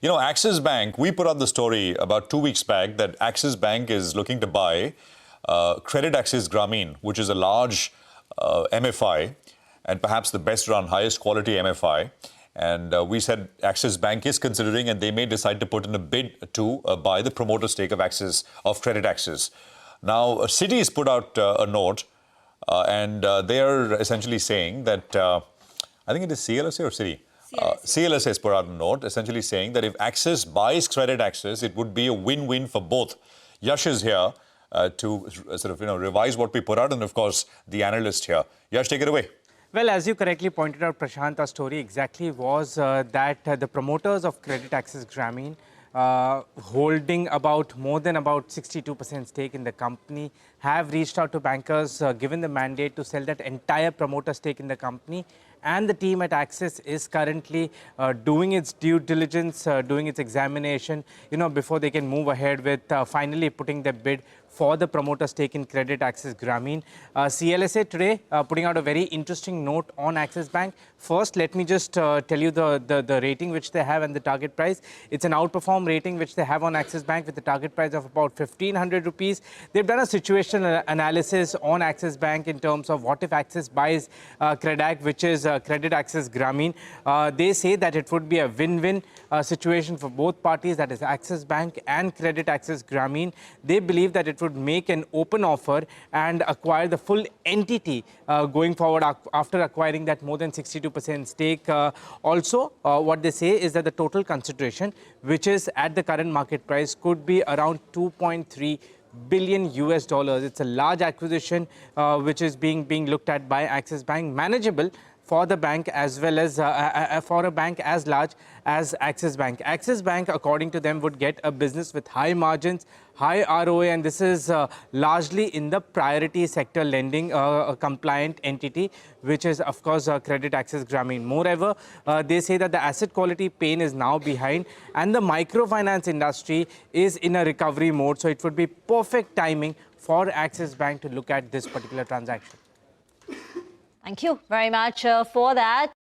You know, Axis Bank, we put out the story about 2 weeks back that Axis Bank is looking to buy CreditAccess Grameen, which is a large MFI and perhaps the best run, highest quality MFI. And we said Axis Bank is considering, and they may decide to put in a bid to buy the promoter stake of CreditAccess. Now, Citi has put out a note, and they are essentially saying that, I think it is CLSA or Citi? CLSA has put out a note essentially saying that if Axis buys CreditAccess, it would be a win-win for both. Yash is here to sort of, revise what we put out, and of course, the analyst here. Yash, take it away. Well, as you correctly pointed out, Prashant, our story exactly was that the promoters of CreditAccess Grameen, holding more than 62% stake in the company, have reached out to bankers, given the mandate to sell that entire promoter stake in the company. And the team at Axis is currently doing its due diligence, doing its examination, before they can move ahead with finally putting the bid for the promoter stake in CreditAccess Grameen. CLSA today putting out a very interesting note on Axis Bank. First, let me just tell you the rating which they have and the target price. It's an outperform rating which they have on Axis Bank with a target price of about 1,500 rupees. They've done a situational analysis on Axis Bank in terms of what if Axis buys CredAc, which is CreditAccess Grameen. They say that it would be a win-win situation for both parties, that is Axis Bank and CreditAccess Grameen. They believe that it would make an open offer and acquire the full entity going forward after acquiring that more than 62% stake. Also, what they say is that the total consideration, which is at the current market price, could be around 2.3 billion US dollars. It's a large acquisition which is being looked at by Axis Bank, manageable for the bank as well as for a bank as large as Axis Bank. Axis Bank, according to them, would get a business with high margins, high ROA, and this is largely in the priority sector lending compliant entity, which is, of course, CreditAccess Grameen. Moreover, they say that the asset quality pain is now behind and the microfinance industry is in a recovery mode. So it would be perfect timing for Axis Bank to look at this particular transaction. Thank you very much for that.